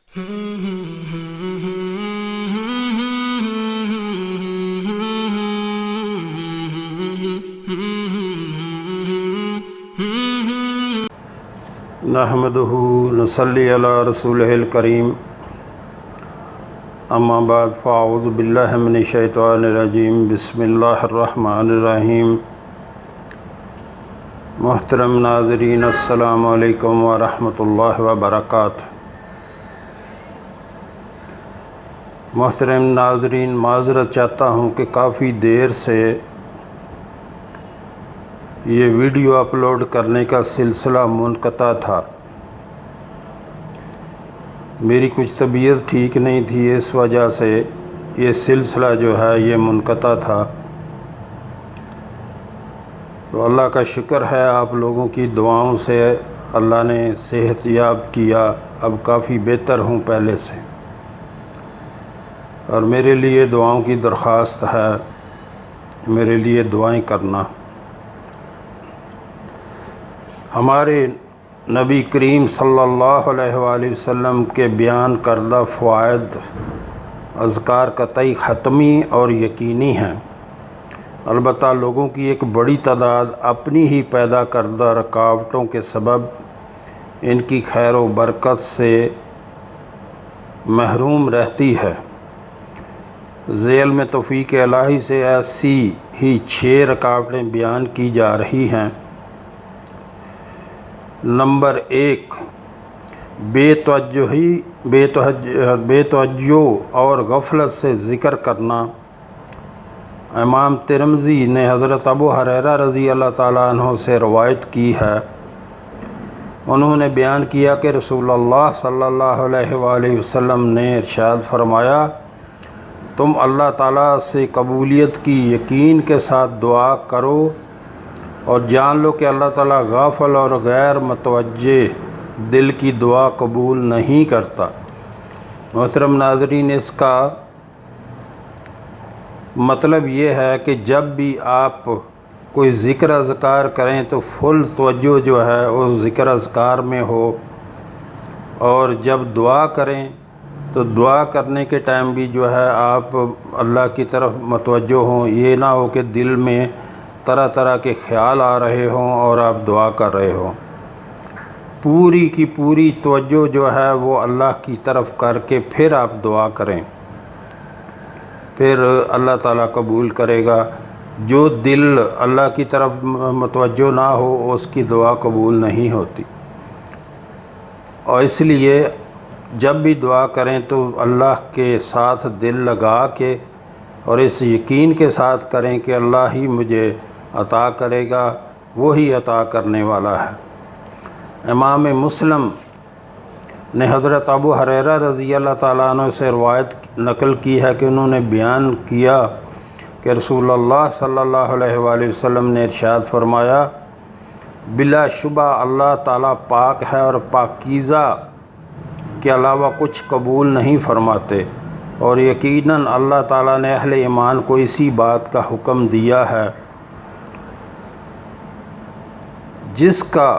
نحمدہ نصلی علی رسولہ الکریم اما بعد فاعوذ باللہ من الشیطان الرجیم بسم اللہ الرحمن الرحیم۔ محترم ناظرین السلام علیکم ورحمۃ اللہ وبرکاتہ۔ محترم ناظرین، معذرت چاہتا ہوں کہ کافی دیر سے یہ ویڈیو اپلوڈ کرنے کا سلسلہ منقطع تھا۔ میری کچھ طبیعت ٹھیک نہیں تھی، اس وجہ سے یہ سلسلہ جو ہے یہ منقطع تھا۔ تو اللہ کا شکر ہے، آپ لوگوں کی دعاؤں سے اللہ نے صحت یاب کیا، اب کافی بہتر ہوں پہلے سے، اور میرے لیے دعاؤں کی درخواست ہے، میرے لیے دعائیں کرنا۔ ہمارے نبی کریم صلی اللہ علیہ وآلہ وسلم کے بیان کردہ فوائد اذکار قطعی حتمی اور یقینی ہیں، البتہ لوگوں کی ایک بڑی تعداد اپنی ہی پیدا کردہ رکاوٹوں کے سبب ان کی خیر و برکت سے محروم رہتی ہے۔ ذیل میں توفیق الہی سے ایسی ہی 6 رکاوٹیں بیان کی جا رہی ہیں۔ نمبر 1، بے توجہی اور غفلت سے ذکر کرنا۔ امام ترمذی نے حضرت ابو ہریرہ رضی اللہ تعالیٰ عنہ سے روایت کی ہے، انہوں نے بیان کیا کہ رسول اللہ صلی اللہ علیہ وآلہ وسلم نے ارشاد فرمایا، تم اللہ تعالیٰ سے قبولیت کی یقین کے ساتھ دعا کرو اور جان لو کہ اللہ تعالیٰ غافل اور غیر متوجہ دل کی دعا قبول نہیں کرتا۔ محترم ناظرین، اس کا مطلب یہ ہے کہ جب بھی آپ کوئی ذکر اذکار کریں تو فل توجہ جو ہے اس ذکر اذکار میں ہو، اور جب دعا کریں تو دعا کرنے کے ٹائم بھی جو ہے آپ اللہ کی طرف متوجہ ہوں، یہ نہ ہو کہ دل میں طرح طرح کے خیال آ رہے ہوں اور آپ دعا کر رہے ہوں۔ پوری کی پوری توجہ جو ہے وہ اللہ کی طرف کر کے پھر آپ دعا کریں، پھر اللہ تعالیٰ قبول کرے گا۔ جو دل اللہ کی طرف متوجہ نہ ہو اس کی دعا قبول نہیں ہوتی، اور اس لیے جب بھی دعا کریں تو اللہ کے ساتھ دل لگا کے اور اس یقین کے ساتھ کریں کہ اللہ ہی مجھے عطا کرے گا، وہی عطا کرنے والا ہے۔ امام مسلم نے حضرت ابو ہریرہ رضی اللہ تعالیٰ عنہ سے روایت نقل کی ہے کہ انہوں نے بیان کیا کہ رسول اللہ صلی اللہ علیہ وآلہ وسلم نے ارشاد فرمایا، بلا شبہ اللہ تعالیٰ پاک ہے اور پاکیزہ کے علاوہ کچھ قبول نہیں فرماتے، اور یقیناً اللہ تعالیٰ نے اہل ایمان کو اسی بات کا حکم دیا ہے جس کا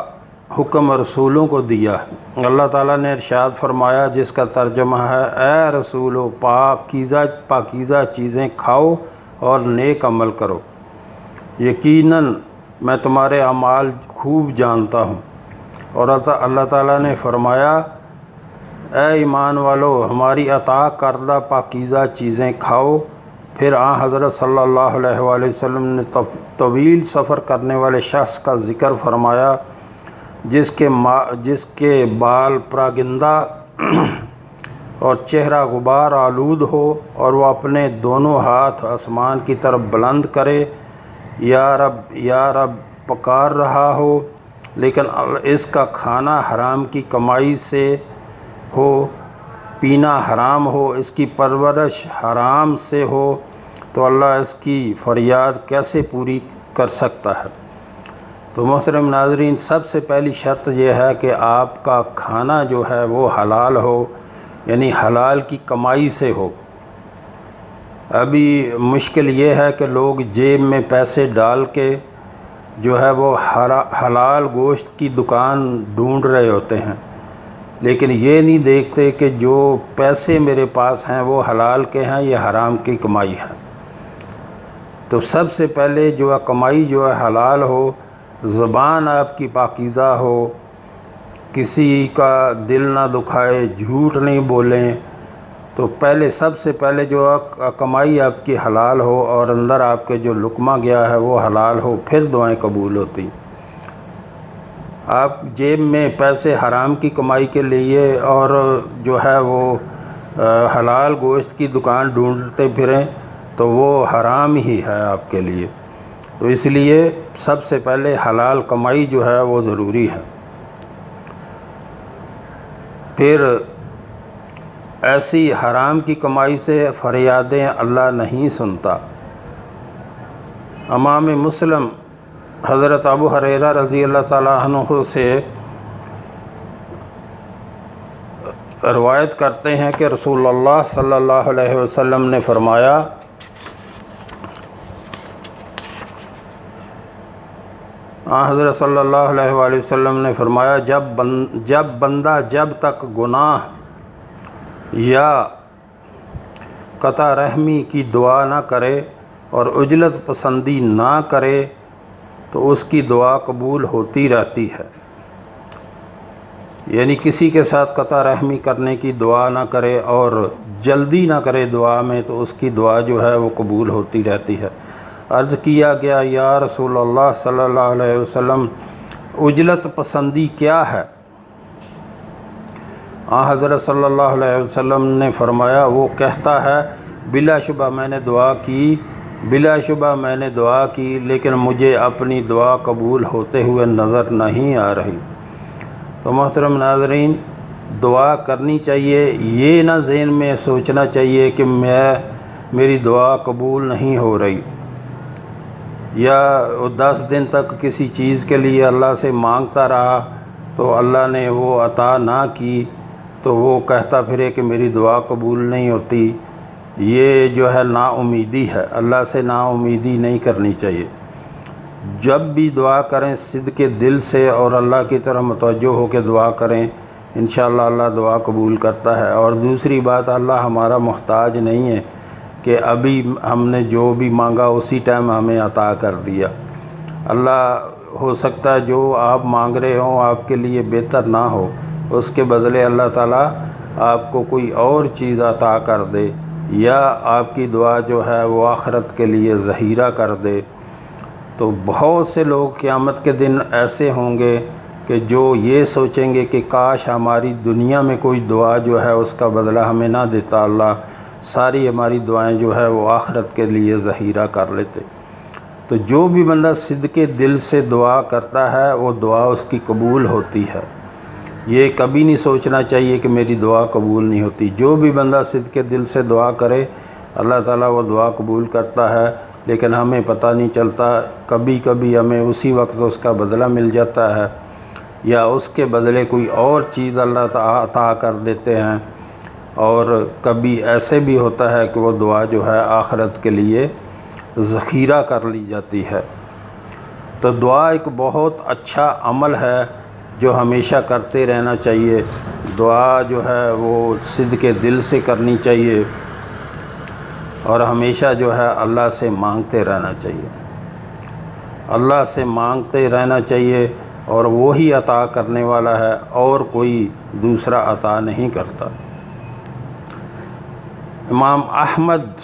حکم رسولوں کو دیا۔ اللہ تعالیٰ نے ارشاد فرمایا، جس کا ترجمہ ہے، اے رسولو پاکیزہ چیزیں کھاؤ اور نیک عمل کرو، یقیناً میں تمہارے اعمال خوب جانتا ہوں۔ اور اللہ تعالیٰ نے فرمایا، اے ایمان والو ہماری عطا کردہ پاکیزہ چیزیں کھاؤ۔ پھر حضرت صلی اللہ علیہ وآلہ وسلم نے طویل سفر کرنے والے شخص کا ذکر فرمایا جس کے بال پراگندہ اور چہرہ غبار آلود ہو، اور وہ اپنے دونوں ہاتھ آسمان کی طرف بلند کرے، یا رب یا رب پکار رہا ہو، لیکن اس کا کھانا حرام کی کمائی سے ہو، پینا حرام ہو، اس کی پرورش حرام سے ہو، تو اللہ اس کی فریاد کیسے پوری کر سکتا ہے؟ تو محترم ناظرین، سب سے پہلی شرط یہ ہے کہ آپ کا کھانا جو ہے وہ حلال ہو، یعنی حلال کی کمائی سے ہو۔ ابھی مشکل یہ ہے کہ لوگ جیب میں پیسے ڈال کے جو ہے وہ حلال گوشت کی دکان ڈھونڈ رہے ہوتے ہیں، لیکن یہ نہیں دیکھتے کہ جو پیسے میرے پاس ہیں وہ حلال کے ہیں یا حرام کی کمائی ہے۔ تو سب سے پہلے جو ہے کمائی جو ہے حلال ہو، زبان آپ کی پاکیزہ ہو، کسی کا دل نہ دکھائے، جھوٹ نہیں بولیں، تو پہلے سب سے پہلے جو ہے کمائی آپ کی حلال ہو اور اندر آپ کے جو لقمہ گیا ہے وہ حلال ہو، پھر دعائیں قبول ہوتی۔ آپ جیب میں پیسے حرام کی کمائی کے لیے اور جو ہے وہ حلال گوشت کی دکان ڈھونڈتے پھریں تو وہ حرام ہی ہے آپ کے لیے۔ تو اس لیے سب سے پہلے حلال کمائی جو ہے وہ ضروری ہے۔ پھر ایسی حرام کی کمائی سے فریادیں اللہ نہیں سنتا۔ امام مسلم حضرت ابو ہریرہ رضی اللہ تعالیٰ عنہ سے روایت کرتے ہیں کہ رسول اللہ صلی اللہ علیہ وسلم نے فرمایا، حضرت صلی اللہ علیہ وآلہ وسلم نے فرمایا، جب بندہ جب تک گناہ یا قطع رحمی کی دعا نہ کرے اور عجلت پسندی نہ کرے تو اس کی دعا قبول ہوتی رہتی ہے۔ یعنی کسی کے ساتھ قطع رحمی کرنے کی دعا نہ کرے اور جلدی نہ کرے دعا میں تو اس کی دعا جو ہے وہ قبول ہوتی رہتی ہے۔ عرض کیا گیا، یا رسول اللہ صلی اللہ علیہ وسلم، عجلت پسندی کیا ہے؟ حضرت صلی اللہ علیہ وسلم نے فرمایا، وہ کہتا ہے بلا شبہ میں نے دعا کی، بلا شبہ میں نے دعا کی، لیکن مجھے اپنی دعا قبول ہوتے ہوئے نظر نہیں آ رہی۔ تو محترم ناظرین، دعا کرنی چاہیے، یہ نہ ذہن میں سوچنا چاہیے کہ میری دعا قبول نہیں ہو رہی، یا 10 دن تک کسی چیز کے لیے اللہ سے مانگتا رہا تو اللہ نے وہ عطا نہ کی تو وہ کہتا پھرے کہ میری دعا قبول نہیں ہوتی۔ یہ جو ہے نا امیدی ہے، اللہ سے نا امیدی نہیں کرنی چاہیے۔ جب بھی دعا کریں صدق دل سے اور اللہ کی طرف متوجہ ہو کے دعا کریں، انشاءاللہ اللہ دعا قبول کرتا ہے۔ اور دوسری بات، اللہ ہمارا محتاج نہیں ہے کہ ابھی ہم نے جو بھی مانگا اسی ٹائم ہمیں عطا کر دیا۔ اللہ ہو سکتا ہے جو آپ مانگ رہے ہوں آپ کے لیے بہتر نہ ہو، اس کے بدلے اللہ تعالیٰ آپ کو کوئی اور چیز عطا کر دے، یا آپ کی دعا جو ہے وہ آخرت کے لیے ذخیرہ کر دے۔ تو بہت سے لوگ قیامت کے دن ایسے ہوں گے کہ جو یہ سوچیں گے کہ کاش ہماری دنیا میں کوئی دعا جو ہے اس کا بدلہ ہمیں نہ دیتا اللہ، ساری ہماری دعائیں جو ہے وہ آخرت کے لیے ذخیرہ کر لیتے۔ تو جو بھی بندہ صدق دل سے دعا کرتا ہے وہ دعا اس کی قبول ہوتی ہے۔ یہ کبھی نہیں سوچنا چاہیے کہ میری دعا قبول نہیں ہوتی۔ جو بھی بندہ صدق دل سے دعا کرے اللہ تعالیٰ وہ دعا قبول کرتا ہے، لیکن ہمیں پتہ نہیں چلتا، کبھی کبھی ہمیں اسی وقت اس کا بدلہ مل جاتا ہے یا اس کے بدلے کوئی اور چیز اللہ تعالیٰ عطا کر دیتے ہیں، اور کبھی ایسے بھی ہوتا ہے کہ وہ دعا جو ہے آخرت کے لیے ذخیرہ کر لی جاتی ہے۔ تو دعا ایک بہت اچھا عمل ہے جو ہمیشہ کرتے رہنا چاہیے۔ دعا جو ہے وہ صدق دل سے کرنی چاہیے اور ہمیشہ جو ہے اللہ سے مانگتے رہنا چاہیے، اللہ سے مانگتے رہنا چاہیے، اور وہی عطا کرنے والا ہے اور کوئی دوسرا عطا نہیں کرتا۔ امام احمد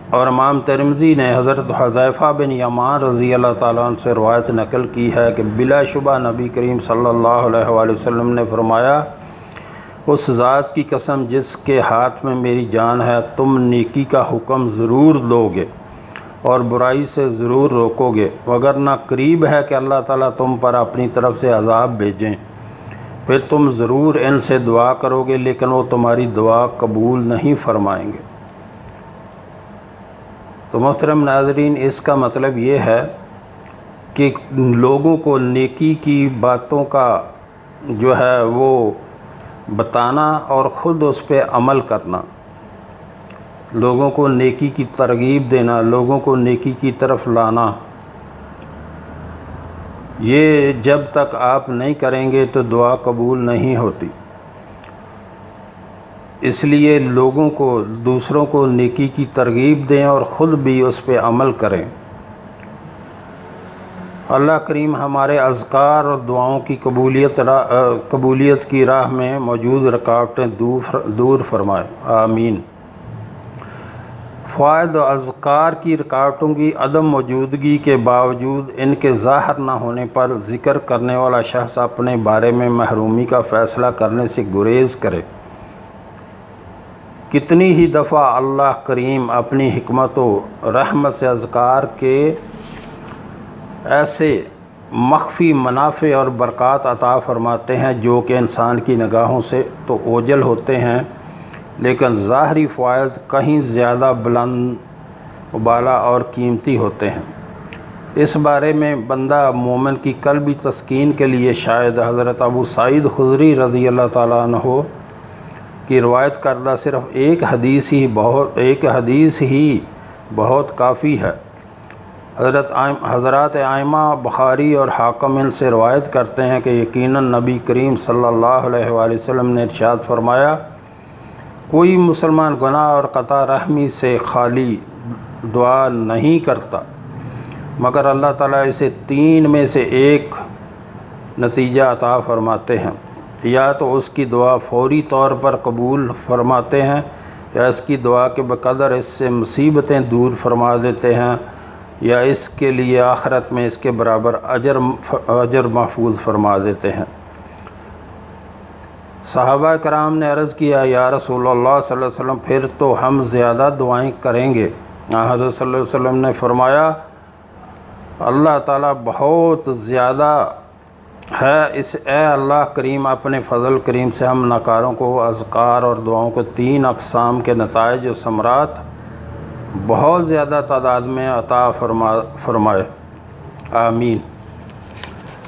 اور امام ترمذی نے حضرت حذیفہ بن یمان رضی اللہ تعالیٰ عنہ سے روایت نقل کی ہے کہ بلا شبہ نبی کریم صلی اللہ علیہ وآلہ وسلم نے فرمایا، اس ذات کی قسم جس کے ہاتھ میں میری جان ہے، تم نیکی کا حکم ضرور دو گے اور برائی سے ضرور روکو گے، وگرنہ قریب ہے کہ اللہ تعالیٰ تم پر اپنی طرف سے عذاب بھیجیں، پھر تم ضرور ان سے دعا کرو گے لیکن وہ تمہاری دعا قبول نہیں فرمائیں گے۔ تو محترم ناظرین، اس کا مطلب یہ ہے کہ لوگوں کو نیکی کی باتوں کا جو ہے وہ بتانا اور خود اس پہ عمل کرنا، لوگوں کو نیکی کی ترغیب دینا، لوگوں کو نیکی کی طرف لانا، یہ جب تک آپ نہیں کریں گے تو دعا قبول نہیں ہوتی۔ اس لیے لوگوں کو دوسروں کو نیکی کی ترغیب دیں اور خود بھی اس پہ عمل کریں۔ اللہ کریم ہمارے اذکار اور دعاؤں کی قبولیت کی راہ میں موجود رکاوٹیں دور فرمائے، آمین۔ فوائد و اذکار کی رکاوٹوں کی عدم موجودگی کے باوجود ان کے ظاہر نہ ہونے پر ذکر کرنے والا شخص اپنے بارے میں محرومی کا فیصلہ کرنے سے گریز کرے۔ کتنی ہی دفعہ اللہ کریم اپنی حکمت و رحمت سے اذکار کے ایسے مخفی منافع اور برکات عطا فرماتے ہیں جو کہ انسان کی نگاہوں سے تو اوجھل ہوتے ہیں، لیکن ظاہری فوائد کہیں زیادہ بلند بالا اور قیمتی ہوتے ہیں۔ اس بارے میں بندہ مومن کی قلبی تسکین کے لیے شاید حضرت ابو سعید خدری رضی اللہ تعالیٰ عنہ کی روایت کردہ صرف ایک حدیث ہی بہت کافی ہے۔ حضرات ائمہ بخاری اور حاکم ان سے روایت کرتے ہیں کہ یقیناً نبی کریم صلی اللہ علیہ وآلہ وسلم نے ارشاد فرمایا، کوئی مسلمان گناہ اور قطع رحمی سے خالی دعا نہیں کرتا مگر اللہ تعالیٰ اسے تین میں سے ایک نتیجہ عطا فرماتے ہیں، یا تو اس کی دعا فوری طور پر قبول فرماتے ہیں، یا اس کی دعا کے بقدر اس سے مصیبتیں دور فرما دیتے ہیں، یا اس کے لیے آخرت میں اس کے برابر اجر محفوظ فرما دیتے ہیں۔ صحابہ کرام نے عرض کیا، یا رسول اللہ صلی اللہ علیہ وسلم پھر تو ہم زیادہ دعائیں کریں گے؟ حضرت صلی اللہ علیہ وسلم نے فرمایا، اللہ تعالیٰ بہت زیادہ ہے، اے اللہ کریم اپنے فضل کریم سے ہم ناکاروں کو اذکار اور دعاؤں کو تین اقسام کے نتائج و ثمرات بہت زیادہ تعداد میں عطا فرمائے، آمین۔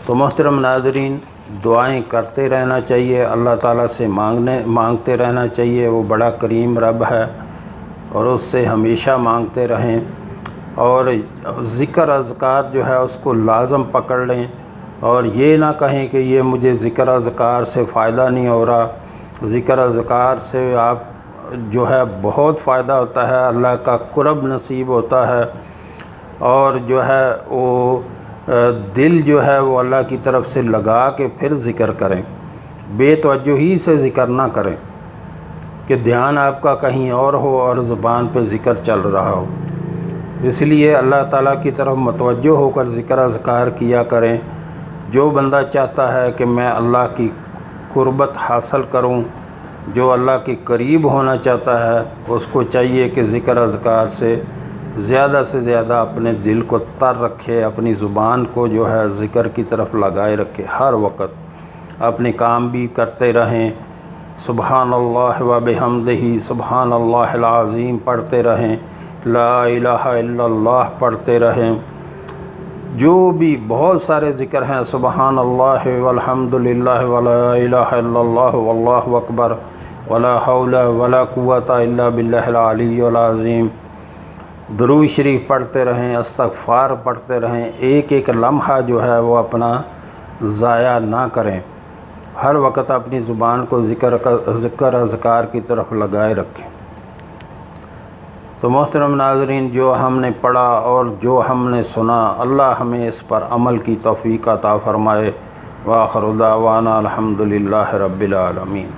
تو محترم ناظرین، دعائیں کرتے رہنا چاہیے، اللہ تعالیٰ سے مانگتے رہنا چاہیے، وہ بڑا کریم رب ہے اور اس سے ہمیشہ مانگتے رہیں، اور ذکر اذکار جو ہے اس کو لازم پکڑ لیں، اور یہ نہ کہیں کہ یہ مجھے ذکر اذکار سے فائدہ نہیں ہو رہا۔ ذکر اذکار سے آپ جو ہے بہت فائدہ ہوتا ہے، اللہ کا قرب نصیب ہوتا ہے، اور جو ہے وہ دل جو ہے وہ اللہ کی طرف سے لگا کے پھر ذکر کریں، بے توجہی سے ذکر نہ کریں کہ دھیان آپ کا کہیں اور ہو اور زبان پہ ذکر چل رہا ہو۔ اس لیے اللہ تعالیٰ کی طرف متوجہ ہو کر ذکر اذکار کیا کریں۔ جو بندہ چاہتا ہے کہ میں اللہ کی قربت حاصل کروں، جو اللہ کے قریب ہونا چاہتا ہے، اس کو چاہیے کہ ذکر اذکار سے زیادہ اپنے دل کو تر رکھے، اپنی زبان کو جو ہے ذکر کی طرف لگائے رکھے، ہر وقت اپنے کام بھی کرتے رہیں، سبحان اللہ و بحمدہ، سبحان اللہ العظیم پڑھتے رہیں، لا الہ الا اللہ پڑھتے رہیں، جو بھی بہت سارے ذکر ہیں، سبحان اللہ والحمد للہ ولا الہ الا اللہ واللہ اکبر ولا حول ولا قوۃ الا باللہ العلی العظیم، درود شریف پڑھتے رہیں، استغفار پڑھتے رہیں، ایک ایک لمحہ جو ہے وہ اپنا ضائع نہ کریں، ہر وقت اپنی زبان کو ذکر اذکار کی طرف لگائے رکھیں۔ تو محترم ناظرین، جو ہم نے پڑھا اور جو ہم نے سنا، اللہ ہمیں اس پر عمل کی توفیق عطا فرمائے۔ وآخر دعوانا الحمد للہ رب العالمین۔